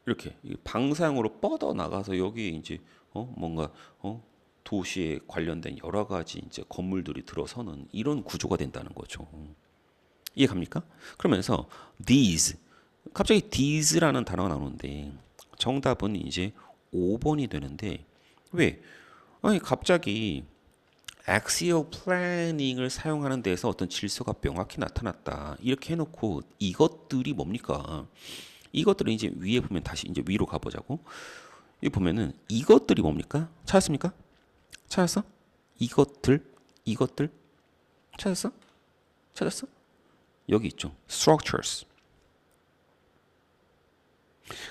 이렇게 방상으로 뻗어 나가서 여기 이제 뭔가 도시에 관련된 여러 가지 이제 건물들이 들어서는 이런 구조가 된다는 거죠. 이해 갑니까? 그러면서 these 갑자기 these라는 단어가 나오는데 정답은 이제 5번이 되는데 왜? 아니 갑자기 axial planning을 사용하는 데서 어떤 질서가 명확히 나타났다. 이렇게 해놓고 이것들이 뭡니까? 이것들은 이제 위에 보면 다시 이제 위로 가보자고. 여기 보면은 이것들이 뭡니까? 찾았습니까? 찾았어? 이것들 찾았어? 찾았어? 여기 있죠. structures.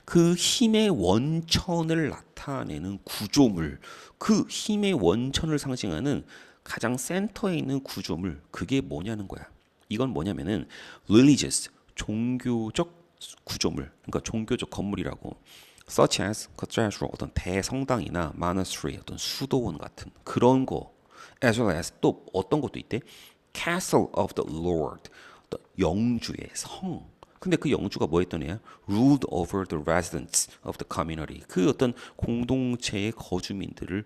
그 힘의 원천을 나타내는 구조물, 그 힘의 원천을 상징하는 가장 센터에 있는 구조물, 그게 뭐냐는 거야. 이건 뭐냐면은 religious, 종교적 구조물, 그러니까 종교적 건물이라고. such as cathedral, 어떤 대성당이나 monastery, 어떤 수도원 같은 그런 거, as well as 또 어떤 것도 있대. castle of the Lord, 어떤 영주의 성. 근데 그 영주가 뭐 했던 애야? ruled over the residents of the community. 그 어떤 공동체의 거주민들을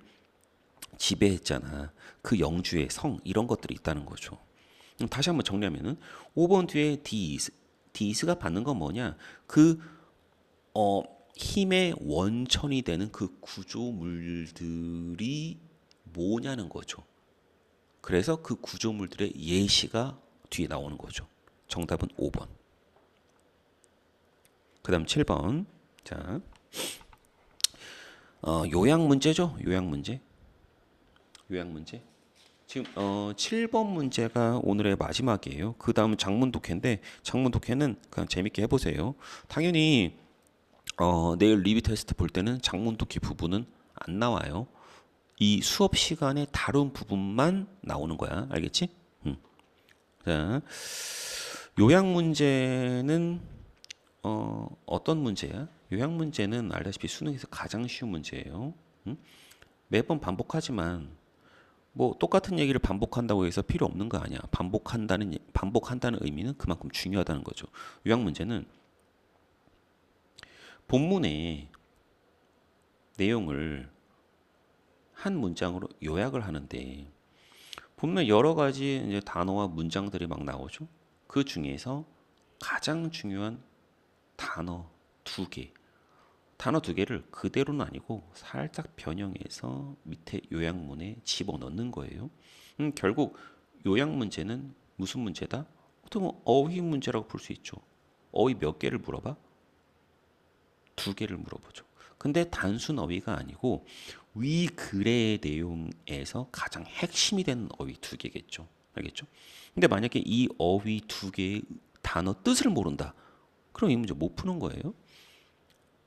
지배했잖아. 그 영주의 성 이런 것들이 있다는 거죠. 다시 한번 정리하면은 5번 뒤에 thes가 받는 건 뭐냐? 그 힘의 원천이 되는 그 구조물들이 뭐냐는 거죠. 그래서 그 구조물들의 예시가 뒤에 나오는 거죠. 정답은 5번. 그 다음 7번. 자, 요약 문제죠. 요약 문제. 지금 7번 문제가 오늘의 마지막이에요. 그 다음은 장문 독해인데 장문 독해는 그냥 재밌게 해보세요. 당연히 내일 리뷰 테스트 볼 때는 장문 독해 부분은 안 나와요. 이 수업 시간에 다른 부분만 나오는 거야. 알겠지? 자, 요약 문제는 어떤 문제야? 요약 문제는 알다시피 수능에서 가장 쉬운 문제예요. 매번 반복하지만 뭐 똑같은 얘기를 반복한다고 해서 필요 없는 거 아니야. 반복한다는 의미는 그만큼 중요하다는 거죠. 요약 문제는 본문의 내용을 한 문장으로 요약을 하는데 보면 여러 가지 이제 단어와 문장들이 막 나오죠. 그 중에서 가장 중요한 단어 두 개를 그대로는 아니고 살짝 변형해서 밑에 요약문에 집어넣는 거예요. 결국 요약 문제는 무슨 문제다? 어떻게 보면 어휘 문제라고 볼 수 있죠. 어휘 몇 개를 물어봐? 2개를 물어보죠. 근데 단순 어휘가 아니고 위 글의 내용에서 가장 핵심이 되는 어휘 2개겠죠. 알겠죠? 근데 만약에 이 어휘 2개의 단어 뜻을 모른다. 그럼 이 문제 못 푸는 거예요.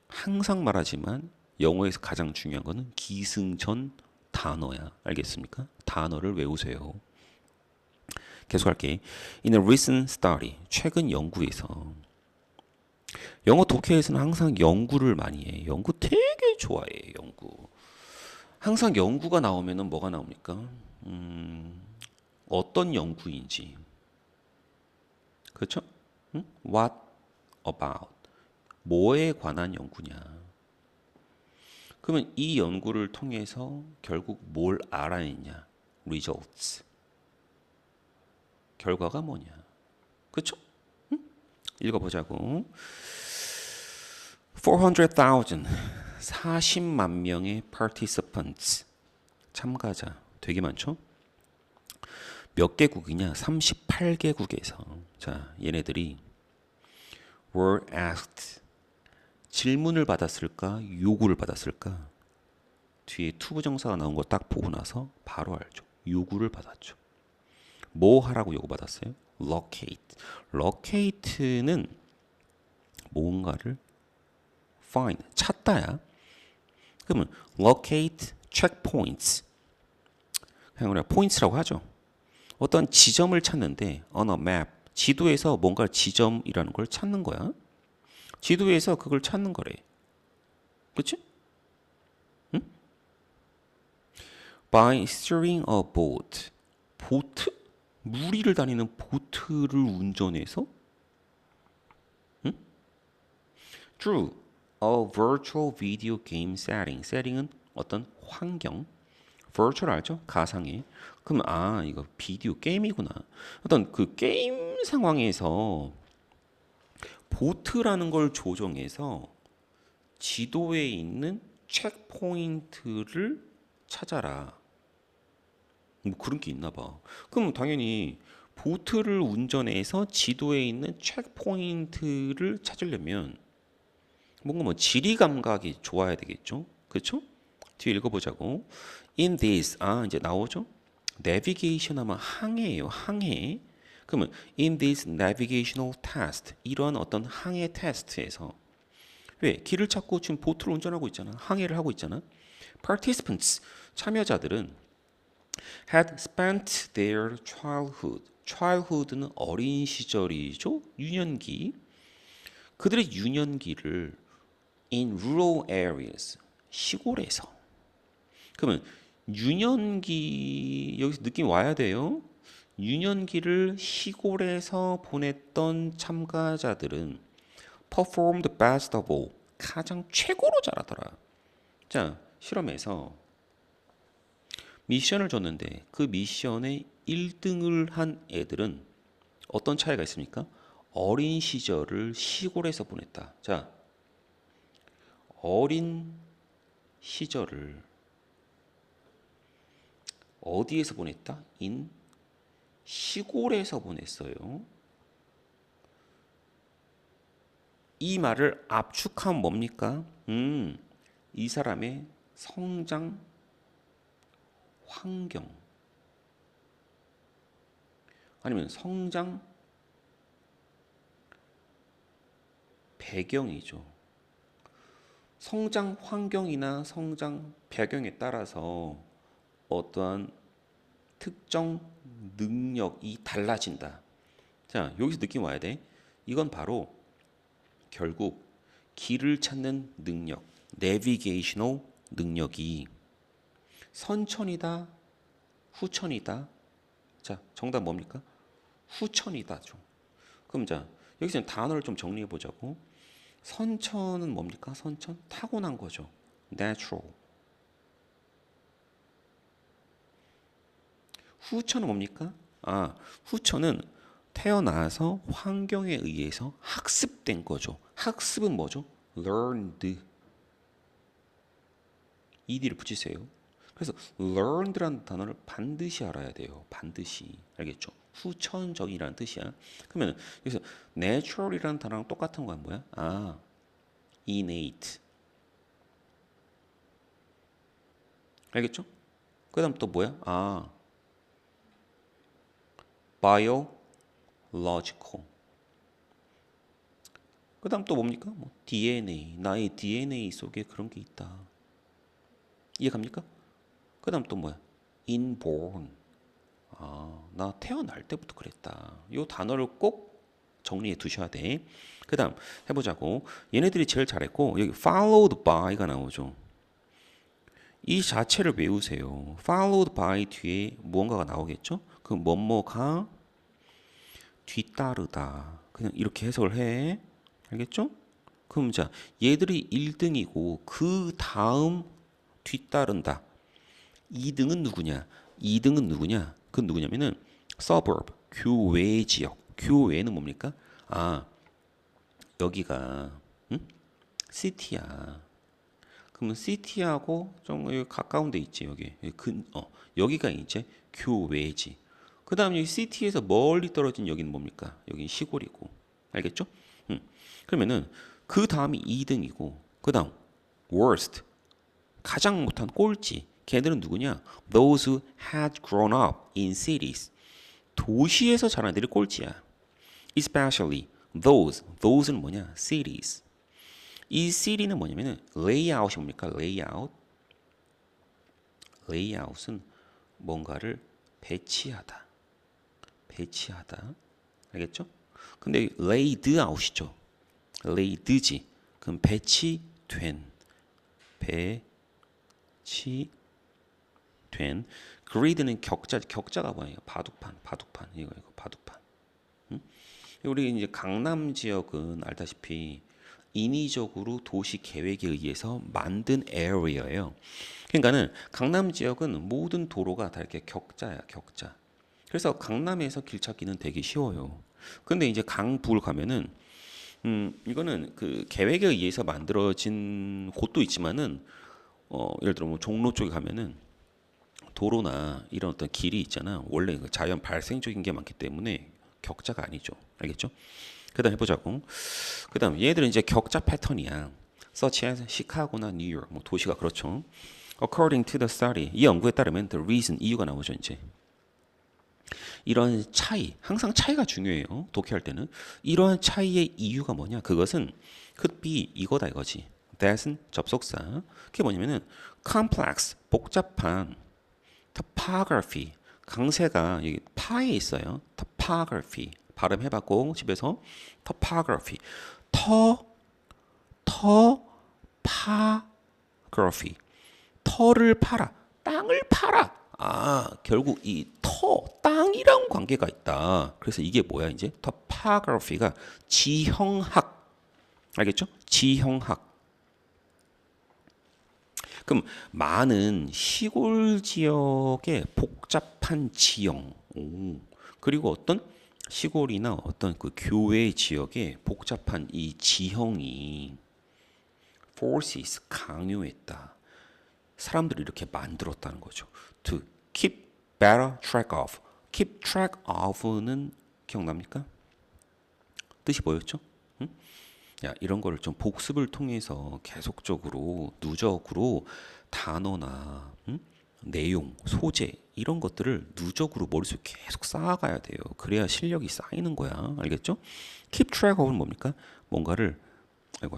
항상 말하지만 영어에서 가장 중요한 거는 기승전 단어야. 알겠습니까? 단어를 외우세요. 계속할게. In a recent study, 최근 연구에서 영어 독해에서는 항상 연구를 많이 해. 연구 되게 좋아해. 연구. 항상 연구가 나오면은 뭐가 나옵니까? 어떤 연구인지. 그렇죠? What about? 뭐에 관한 연구냐? 그러면 이 연구를 통해서 결국 뭘 알아냈냐? Results. 결과가 뭐냐? 그렇죠? 읽어보자고. 400,000 40만 명의 participants 참가자 되게 많죠? 몇 개국이냐? 38개국에서 자 얘네들이 were asked 질문을 받았을까? 요구를 받았을까? 뒤에 투부정사가 나온 거 딱 보고 나서 바로 알죠. 요구를 받았죠. 뭐 하라고 요구받았어요? locate. locate는 뭔가를 find, 찾다야. 그러면 locate checkpoints. 그냥 우리가 points라고 하죠. 어떤 지점을 찾는데 on a map, 지도에서 뭔가 지점이라는 걸 찾는 거야. 지도에서 그걸 찾는 거래. 그렇지? 응? By steering a boat. 보트? 물 위를 다니는 보트를 운전해서? 응? Through a virtual video game setting. setting은 어떤 환경. virtual 알죠? 가상의. 그럼 이거 비디오 게임이구나. 어떤 그 게임 상황에서 보트라는 걸 조정해서 지도에 있는 체크포인트를 찾아라. 뭐 그런 게 있나 봐. 그럼 당연히 보트를 운전해서 지도에 있는 체크포인트를 찾으려면 뭔가 뭐 지리 감각이 좋아야 되겠죠. 그렇죠? 뒤에 읽어보자고. In this 이제 나오죠. navigation 하면 항해예요. 항해. 그러면 in this navigational test 이런 어떤 항해 테스트에서 왜 길을 찾고 지금 보트를 운전하고 있잖아. 항해를 하고 있잖아. Participants 참여자들은 had spent their childhood. childhood는 어린 시절이죠. 유년기. 그들의 유년기를 in rural areas. 시골에서. 그러면 유년기 여기서 느낌 와야 돼요. 유년기를 시골에서 보냈던 참가자들은 performed best of all. 가장 최고로 잘하더라. 자, 실험에서 미션을 줬는데 그 미션에 1등을 한 애들은 어떤 차이가 있습니까? 어린 시절을 시골에서 보냈다. 자, 어린 시절을 어디에서 보냈다? 시골에서 보냈어요. 이 말을 압축하면 뭡니까? 이 사람의 성장 환경 아니면 성장 배경이죠. 성장 환경이나 성장 배경에 따라서 어떠한 특정 능력이 달라진다. 자, 여기서 느낌 와야 돼. 이건 바로 결국 길을 찾는 능력, 내비게이셔널 능력이 선천이다, 후천이다. 자, 정답 뭡니까? 후천이다죠. 그럼 자, 여기서 단어를 좀 정리해 보자고. 선천은 뭡니까? 선천 타고난 거죠. natural. 후천은 뭡니까? 후천은 태어나서 환경에 의해서 학습된 거죠. 학습은 뭐죠? learned. ed를 붙이세요. 그래서 learned라는 단어를 반드시 알아야 돼요. 반드시. 알겠죠? 후천적이라는 뜻이야. 그러면 여기서 natural이라는 단어랑 똑같은 건 뭐야? innate. 알겠죠? 그 다음 또 뭐야? biological. 그 다음 또 뭡니까? 뭐 DNA. 나의 DNA 속에 그런 게 있다. 이해갑니까? 그 다음 또 뭐야? inborn. 나 태어날 때부터 그랬다. 이 단어를 꼭 정리해 두셔야 돼. 그 다음 해보자고. 얘네들이 제일 잘했고 여기 followed by가 나오죠. 이 자체를 외우세요. followed by 뒤에 무언가가 나오겠죠? 그 뭐뭐가 뒤따르다. 그냥 이렇게 해석을 해. 알겠죠? 그럼 자, 얘들이 1등이고 그 다음 뒤따른다. 2등은 누구냐? 2등은 누구냐? 그건 누구냐면은 suburb, 교외 지역. 교외는 뭡니까? 여기가 시티야. 그러면 시티하고 좀 여기 가까운 데 있지. 여기 여기가 이제 교외지. 그 다음 여기 시티에서 멀리 떨어진 여기는 뭡니까? 여기 시골이고. 알겠죠? 그러면은 그 다음이 2등이고 그 다음 worst 가장 못한 꼴찌. 걔들은 누구냐? Those who had grown up in cities. 도시에서 자란 애들이 꼴찌야. Especially those는 뭐냐? cities. 이 city는 뭐냐면은 layout이 뭡니까? layout은 뭔가를 배치하다. 알겠죠? 근데 laid out이죠. laid지. 그럼 배치된. grid는 격자가 뭐예요? 바둑판. 이거 바둑판. 우리 이제 강남 지역은 알다시피 인위적으로 도시 계획에 의해서 만든 에어리어예요. 그러니까는 강남 지역은 모든 도로가 다 이렇게 격자야. 그래서 강남에서 길 찾기는 되게 쉬워요. 근데 이제 강북을 가면은 이거는 그 계획에 의해서 만들어진 곳도 있지만은 예를 들어 뭐 종로 쪽에 가면은 도로나 이런 어떤 길이 있잖아. 원래 그 자연 발생적인 게 많기 때문에 격자가 아니죠. 알겠죠? 그다음 해보자고. 그다음 얘들은 이제 격자 패턴이야. such as 시카고나 뉴욕, 뭐 도시가 그렇죠. According to the study, 이 연구에 따르면 the reason, 이유가 나오죠 이제. 이런 차이, 항상 차이가 중요해요. 독해할 때는. 이러한 차이의 이유가 뭐냐? 그것은 could be 이거다 이거지. that은 접속사. 그게 뭐냐면은 complex, 복잡한 topography, 강세가 여기 파에 있어요. topography. 발음해봤고 집에서 topography. topography. 터를 팔아. 땅을 팔아. 아, 결국 이 땅이랑 관계가 있다. 그래서 이게 뭐야, 이제? topography가 지형학. 알겠죠? 지형학. 그럼 많은 시골 지역의 복잡한 지형. 그리고 어떤 시골이나 어떤 그 교외 지역의 복잡한 이 지형이 forces 강요했다. 사람들이 이렇게 만들었다는 거죠. To keep better track of. keep track of는 기억납니까? 뜻이 뭐였죠? 응? 야, 이런 거를 좀 복습을 통해서 계속적으로 누적으로 단어나 내용, 소재 이런 것들을 누적으로 머릿속에 계속 쌓아가야 돼요. 그래야 실력이 쌓이는 거야. 알겠죠? keep track of는 뭡니까? 뭔가를 아이고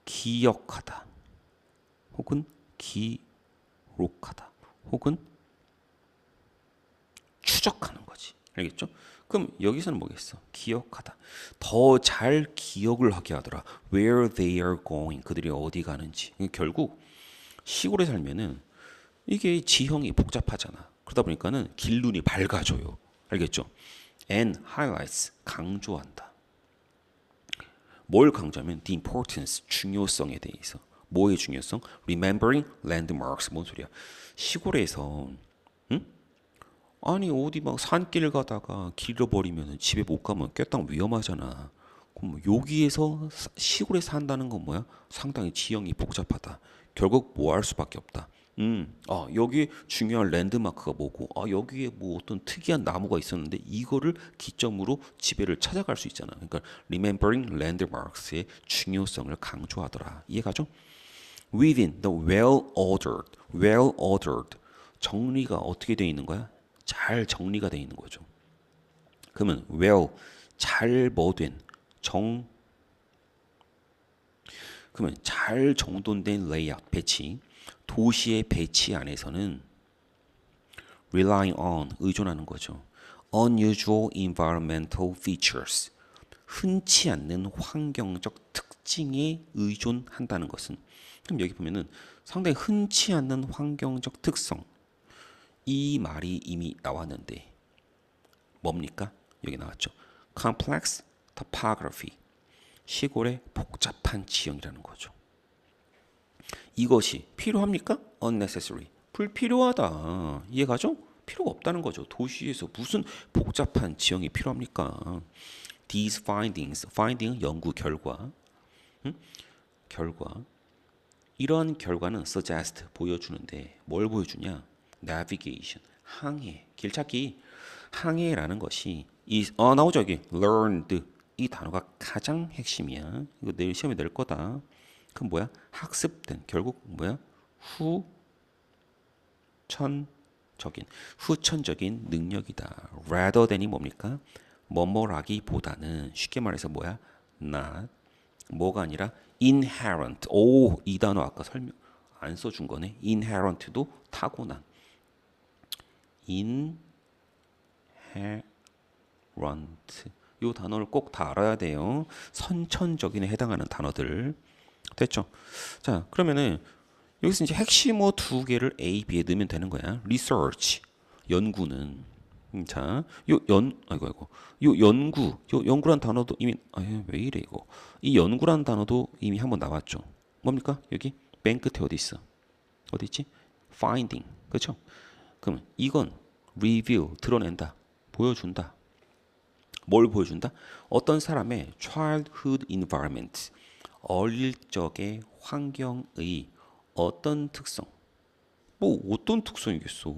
기억하다 혹은 기록하다 혹은 추적하는 거지. 알겠죠? 그럼 여기서는 뭐겠어? 기억하다. 더 잘 기억을 하게 하더라. Where they are going. 그들이 어디 가는지. 결국 시골에 살면은 이게 지형이 복잡하잖아. 그러다 보니까는 길눈이 밝아져요. 알겠죠? And highlights. 강조한다. 뭘 강조하면 the importance, 중요성에 대해서. 뭐의 중요성? Remembering landmarks. 뭔 소리야? 시골에서 아니 어디 막 산길 가다가 길 잃어버리면 집에 못 가면 꿰딱 위험하잖아. 그럼 여기에서 시골에 산다는 건 뭐야? 상당히 지형이 복잡하다. 결국 뭐 할 수밖에 없다. 여기 중요한 랜드마크가 뭐고, 여기에 뭐 어떤 특이한 나무가 있었는데 이거를 기점으로 지배를 찾아갈 수 있잖아. 그러니까 remembering landmarks의 중요성을 강조하더라. 이해가죠? Within the well ordered 정리가 어떻게 되어 있는 거야? 잘 정리가 되어 있는 거죠. 그러면 well 잘 뭐된 그러면 잘 정돈된 레이아웃 배치 도시의 배치 안에서는 relying on 의존하는 거죠. unusual environmental features 흔치 않는 환경적 특징에 의존한다는 것은 그럼 여기 보면은 상당히 흔치 않는 환경적 특성 이 말이 이미 나왔는데 뭡니까? 여기 나왔죠. complex topography 시골의 복잡한 지형이라는 거죠. 이것이 필요합니까? unnecessary 불필요하다. 이해가죠? 필요가 없다는 거죠. 도시에서 무슨 복잡한 지형이 필요합니까? These finding은 연구 결과 결과 이런 결과는 suggest 보여주는데 뭘 보여주냐? navigation 항해 길찾기 항해라는 것이 나오죠 여기 learned 이 단어가 가장 핵심이야. 이거 내일 시험에 낼 거다. 그럼 뭐야? 학습된 결국 뭐야? 후천적인 능력이다. rather than이 뭡니까? 뭐뭐라기보다는 쉽게 말해서 뭐야? not 뭐가 아니라 inherent. 이 단어 아까 설명 안 써준 거네. inherent도 타고난. inherent. 이 단어를 꼭 다 알아야 돼요. 선천적인에 해당하는 단어들. 됐죠? 자, 그러면은 여기서 이제 핵심어 두 개를 A, B에 넣으면 되는 거야. research 연구는 자, 요 연구란 단어도 이미 왜 이래 이거. 이 연구란 단어도 이미 한번 나왔죠. 뭡니까? 여기 맨 끝에 어디 있어? 어디 있지? finding. 그렇죠? 그러면 이건 reveal 드러낸다. 보여준다. 뭘 보여준다? 어떤 사람의 childhood environment 어릴 적의 환경의 어떤 특성 뭐 어떤 특성이겠어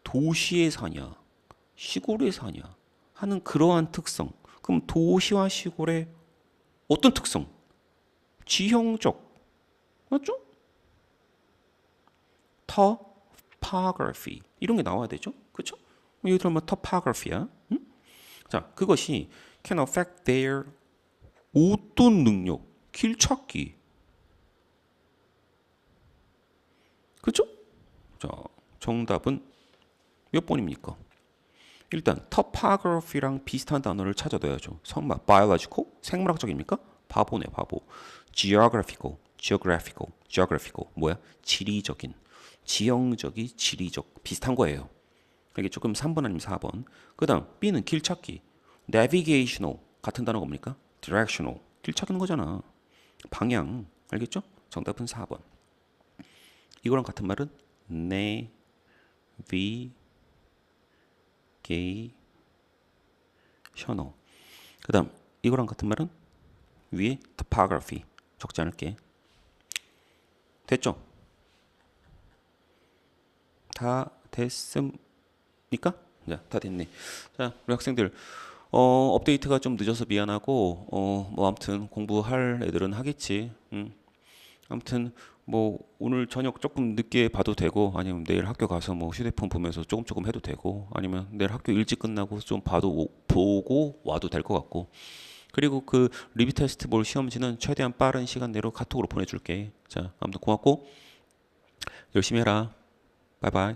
도시에 사냐 시골에 사냐 하는 그러한 특성 그럼 도시와 시골의 어떤 특성? 지형적. 맞죠? topography. 이런 게 나와야 되죠? 그쵸? 예를 들면 topography야. 응? 자, 그것이 can affect their 어떤 능력? 길 찾기. 그쵸? 자, 정답은 몇 번입니까? 일단 topography랑 비슷한 단어를 찾아둬야죠. 설마 biological? 생물학적입니까? 바보네 바보. geographical 뭐야? 지리적인. 지형적이 지리적 비슷한 거예요. 이게 조금 3번 아니면 4번. 그 다음 B는 길 찾기. navigational 같은 단어가 뭡니까? directional 길 찾는 거잖아. 방향 알겠죠? 정답은 4번. 이거랑 같은 말은 navigation 셔너. 그다음 이거랑 같은 말은 위에 topography 적지 않을게. 됐죠? 다 됐습니까? 자, 다 됐네. 자, 우리 학생들 업데이트가 좀 늦어서 미안하고 뭐 아무튼 공부할 애들은 하겠지. 아무튼 뭐 오늘 저녁 조금 늦게 봐도 되고 아니면 내일 학교 가서 뭐 휴대폰 보면서 조금 해도 되고 아니면 내일 학교 일찍 끝나고 좀 보고 와도 될 것 같고 그리고 그 리뷰 테스트 볼 시험지는 최대한 빠른 시간 내로 카톡으로 보내줄게. 자, 아무튼 고맙고 열심히 해라. 바이바이.